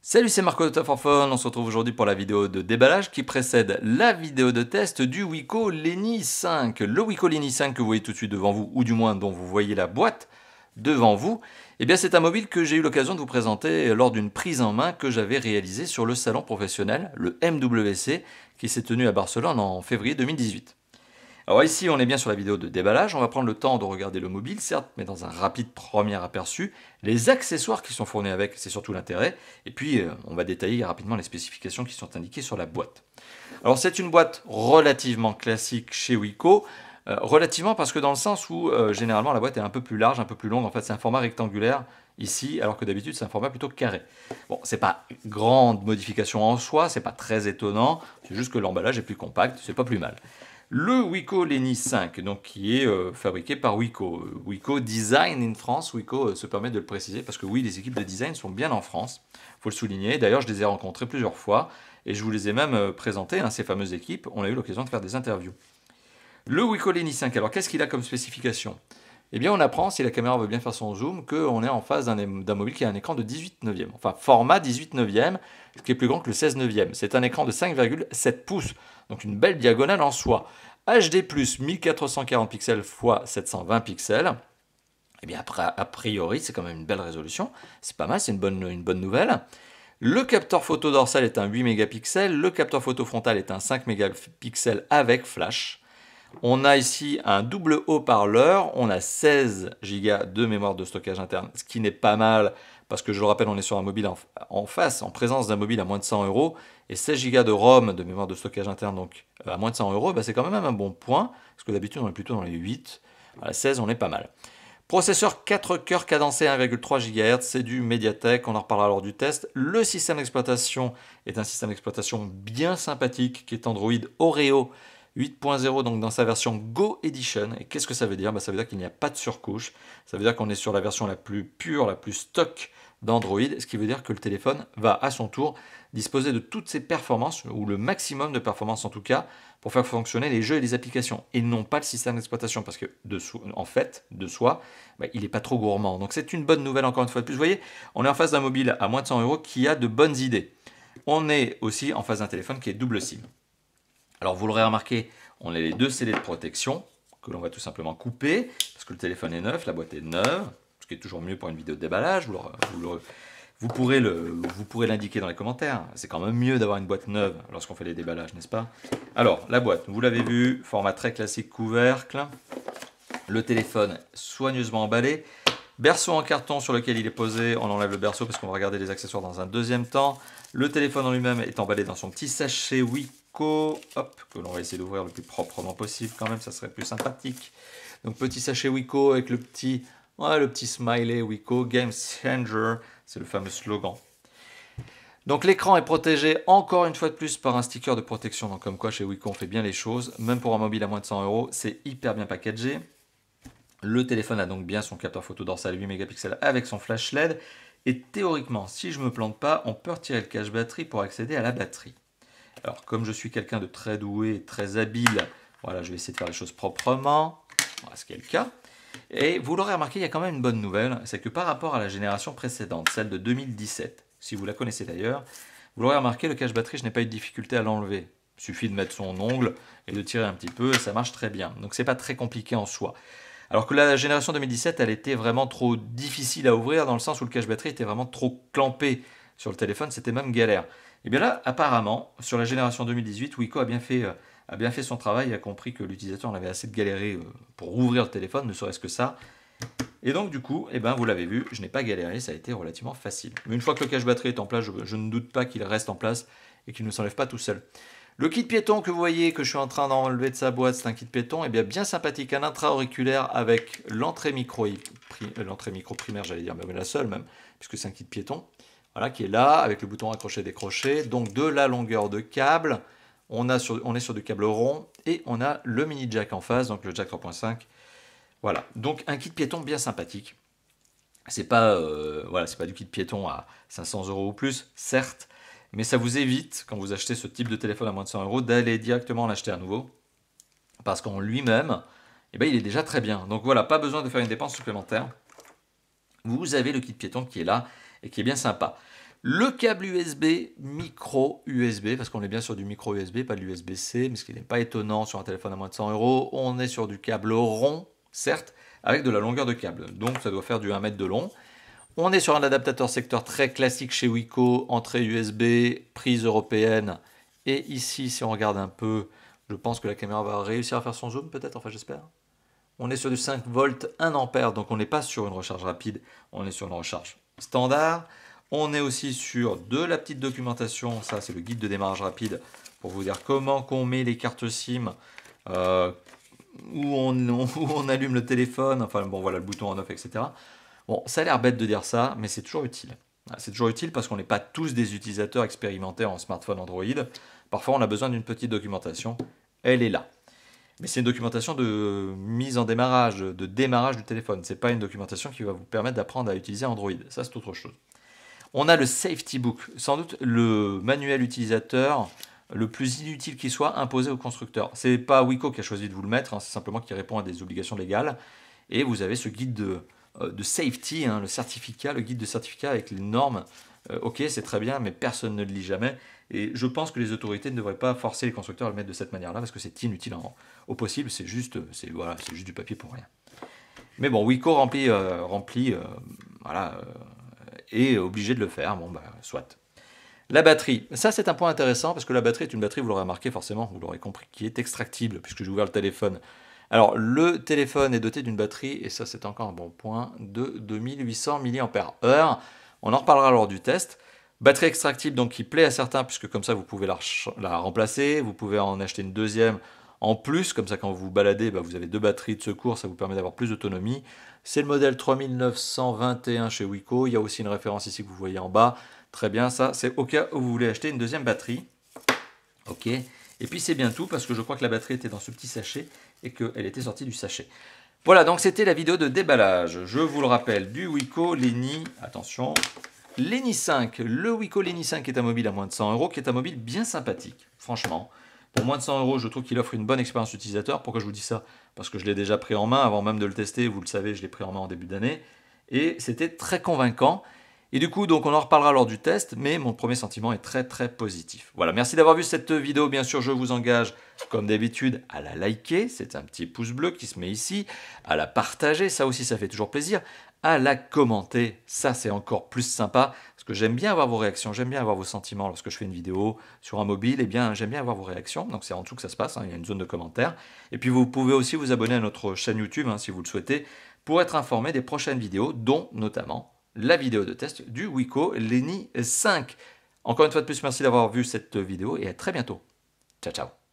Salut, c'est Marco de Top for Phone. On se retrouve aujourd'hui pour la vidéo de déballage qui précède la vidéo de test du Wiko Lenny 5. Le Wiko Lenny 5 que vous voyez tout de suite devant vous, ou du moins dont vous voyez la boîte devant vous, eh bien c'est un mobile que j'ai eu l'occasion de vous présenter lors d'une prise en main que j'avais réalisée sur le salon professionnel, le MWC, qui s'est tenu à Barcelone en février 2018. Alors ici, on est bien sur la vidéo de déballage. On va prendre le temps de regarder le mobile, certes, mais dans un rapide premier aperçu. Les accessoires qui sont fournis avec, c'est surtout l'intérêt. Et puis, on va détailler rapidement les spécifications qui sont indiquées sur la boîte. Alors, c'est une boîte relativement classique chez Wiko. Relativement parce que dans le sens où, généralement, la boîte est un peu plus large, un peu plus longue. En fait, c'est un format rectangulaire ici, alors que d'habitude, c'est un format plutôt carré. Bon, c'est pas une grande modification en soi, c'est pas très étonnant. C'est juste que l'emballage est plus compact, c'est pas plus mal. Le Wiko Lenny 5, donc, qui est fabriqué par Wiko. Wiko Design in France, Wiko se permet de le préciser, parce que oui, les équipes de design sont bien en France, il faut le souligner. D'ailleurs, je les ai rencontrées plusieurs fois, et je vous les ai même présentées, ces fameuses équipes. On a eu l'occasion de faire des interviews. Le Wiko Lenny 5, alors qu'est-ce qu'il a comme spécification? Eh bien, on apprend, si la caméra veut bien faire son zoom, qu'on est en face d'un mobile qui a un écran de 18 neuvième. Enfin, format 18 neuvième, ce qui est plus grand que le 16 neuvième. C'est un écran de 5,7 pouces, donc une belle diagonale en soi. HD+, 1440 pixels x 720 pixels. Eh bien, a priori, c'est quand même une belle résolution. C'est pas mal, c'est une bonne nouvelle. Le capteur photo dorsal est un 8 mégapixels. Le capteur photo frontal est un 5 mégapixels avec flash. On a ici un double haut-parleur, on a 16 Go de mémoire de stockage interne, ce qui n'est pas mal, parce que je le rappelle, on est sur un mobile en face, en présence d'un mobile à moins de 100 €, et 16 Go de ROM, de mémoire de stockage interne, donc à moins de 100 €, bah, c'est quand même un bon point, parce que d'habitude on est plutôt dans les 8, à 16 on est pas mal. Processeur 4 cœurs cadencé 1,3 GHz, c'est du Mediatek, on en reparlera lors du test. Le système d'exploitation est un système d'exploitation bien sympathique, qui est Android Oreo 8.0, donc dans sa version Go Edition. Et qu'est-ce que ça veut dire? Ça veut dire qu'il n'y a pas de surcouche. Ça veut dire qu'on est sur la version la plus pure, la plus stock d'Android, ce qui veut dire que le téléphone va à son tour disposer de toutes ses performances, ou le maximum de performances en tout cas, pour faire fonctionner les jeux et les applications, et non pas le système d'exploitation, parce que en fait, de soi, il n'est pas trop gourmand. Donc c'est une bonne nouvelle encore une fois de plus. Vous voyez, on est en face d'un mobile à moins de 100 € qui a de bonnes idées. On est aussi en face d'un téléphone qui est double SIM. Alors vous l'aurez remarqué, on a les deux scellés de protection que l'on va tout simplement couper, parce que le téléphone est neuf, la boîte est neuve, ce qui est toujours mieux pour une vidéo de déballage. Vous pourrez l'indiquer dans les commentaires. C'est quand même mieux d'avoir une boîte neuve lorsqu'on fait les déballages, n'est-ce pas? Alors, la boîte, vous l'avez vu, format très classique couvercle. Le téléphone soigneusement emballé. Berceau en carton sur lequel il est posé. On enlève le berceau parce qu'on va regarder les accessoires dans un deuxième temps. Le téléphone en lui-même est emballé dans son petit sachet Wiko. Hop, que l'on va essayer d'ouvrir le plus proprement possible quand même, ça serait plus sympathique. Donc petit sachet Wiko avec le petit smiley Wiko, Game Changer, c'est le fameux slogan. Donc l'écran est protégé encore une fois de plus par un sticker de protection. Donc comme quoi chez Wiko on fait bien les choses, même pour un mobile à moins de 100 €, c'est hyper bien packagé. Le téléphone a donc bien son capteur photo dorsal 8 mégapixels avec son flash LED. Et théoriquement, si je ne me plante pas, on peut retirer le cache batterie pour accéder à la batterie. Alors comme je suis quelqu'un de très doué, très habile, voilà, je vais essayer de faire les choses proprement. Voilà, ce qui est le cas. Et vous l'aurez remarqué, il y a quand même une bonne nouvelle, c'est que par rapport à la génération précédente, celle de 2017, si vous la connaissez d'ailleurs, vous l'aurez remarqué, le cache batterie, je n'ai pas eu de difficulté à l'enlever. Il suffit de mettre son ongle et de tirer un petit peu et ça marche très bien. Donc c'est pas très compliqué en soi. Alors que la génération 2017, elle était vraiment trop difficile à ouvrir dans le sens où le cache batterie était vraiment trop clampé sur le téléphone, c'était même galère. Et bien là, apparemment, sur la génération 2018, Wiko a bien fait son travail et a compris que l'utilisateur en avait assez de galérer pour ouvrir le téléphone, ne serait-ce que ça. Et donc du coup, vous l'avez vu, je n'ai pas galéré, ça a été relativement facile. Mais une fois que le cache batterie est en place, je ne doute pas qu'il reste en place et qu'il ne s'enlève pas tout seul. Le kit piéton que vous voyez, que je suis en train d'enlever de sa boîte, c'est un kit piéton, bien sympathique, un intra-auriculaire avec l'entrée micro primaire, j'allais dire, mais la seule même, puisque c'est un kit piéton, voilà, qui est là, avec le bouton accroché-décroché, donc de la longueur de câble, on est sur du câble rond, et on a le mini jack en face, donc le jack 3.5, voilà, donc un kit piéton bien sympathique. C'est pas du kit piéton à 500 € ou plus, certes, mais ça vous évite, quand vous achetez ce type de téléphone à moins de 100 €, d'aller directement l'acheter à nouveau. Parce qu'en lui-même, il est déjà très bien. Donc voilà, pas besoin de faire une dépense supplémentaire. Vous avez le kit piéton qui est là et qui est bien sympa. Le câble USB, micro USB, parce qu'on est bien sur du micro USB, pas de l'USB-C, mais ce qui n'est pas étonnant sur un téléphone à moins de 100 €. On est sur du câble rond, certes, avec de la longueur de câble. Donc ça doit faire du 1 mètre de long. On est sur un adaptateur secteur très classique chez Wiko, entrée USB, prise européenne. Et ici, si on regarde un peu, je pense que la caméra va réussir à faire son zoom peut-être, enfin j'espère. On est sur du 5 volts 1 ampère, donc on n'est pas sur une recharge rapide, on est sur une recharge standard. On est aussi sur de la petite documentation, ça c'est le guide de démarrage rapide pour vous dire comment qu'on met les cartes SIM, où on allume le téléphone, enfin bon voilà le bouton on off, etc. Bon, ça a l'air bête de dire ça, mais c'est toujours utile. C'est toujours utile parce qu'on n'est pas tous des utilisateurs expérimentés en smartphone Android. Parfois on a besoin d'une petite documentation, elle est là. Mais c'est une documentation de mise en démarrage, de démarrage du téléphone. Ce n'est pas une documentation qui va vous permettre d'apprendre à utiliser Android. Ça c'est autre chose. On a le Safety Book, sans doute le manuel utilisateur le plus inutile qui soit imposé au constructeur. Ce n'est pas Wiko qui a choisi de vous le mettre, hein, c'est simplement qui répond à des obligations légales. Et vous avez ce guide de safety, hein, le certificat, le guide de certificat avec les normes. Ok, c'est très bien, mais personne ne le lit jamais. Et je pense que les autorités ne devraient pas forcer les constructeurs à le mettre de cette manière-là, parce que c'est inutile au possible, c'est juste du papier pour rien. Mais bon, Wiko est obligé de le faire, bon bah soit. La batterie, ça c'est un point intéressant parce que la batterie est une batterie, vous l'aurez remarqué forcément, vous l'aurez compris, qui est extractible puisque j'ai ouvert le téléphone. Alors le téléphone est doté d'une batterie, et ça c'est encore un bon point, de 2800 mAh. On en reparlera lors du test. Batterie extractible donc qui plaît à certains puisque comme ça vous pouvez la remplacer, vous pouvez en acheter une deuxième en plus, comme ça quand vous vous baladez, vous avez 2 batteries de secours, ça vous permet d'avoir plus d'autonomie. C'est le modèle 3921 chez Wiko, il y a aussi une référence ici que vous voyez en bas. Très bien, ça c'est au cas où vous voulez acheter une deuxième batterie. Ok, et puis c'est bien tout parce que je crois que la batterie était dans ce petit sachet et qu'elle était sortie du sachet. Voilà, donc c'était la vidéo de déballage. Je vous le rappelle, du Wiko Leni, attention, Leni 5. Le Wiko Leni 5 est un mobile à moins de 100 €, qui est un mobile bien sympathique, franchement. Pour moins de 100 €, je trouve qu'il offre une bonne expérience utilisateur. Pourquoi je vous dis ça? Parce que je l'ai déjà pris en main avant même de le tester. Vous le savez, je l'ai pris en main en début d'année. Et c'était très convaincant. Et du coup, donc on en reparlera lors du test, mais mon premier sentiment est très très positif. Voilà, merci d'avoir vu cette vidéo. Bien sûr, je vous engage, comme d'habitude, à la liker. C'est un petit pouce bleu qui se met ici. À la partager, ça aussi, ça fait toujours plaisir. À la commenter, ça c'est encore plus sympa, parce que j'aime bien avoir vos réactions, j'aime bien avoir vos sentiments lorsque je fais une vidéo sur un mobile, et bien j'aime bien avoir vos réactions, donc c'est en dessous que ça se passe, hein, il y a une zone de commentaires. Et puis vous pouvez aussi vous abonner à notre chaîne YouTube, hein, si vous le souhaitez, pour être informé des prochaines vidéos, dont notamment la vidéo de test du Wiko Leni 5. Encore une fois de plus, merci d'avoir vu cette vidéo, et à très bientôt. Ciao, ciao.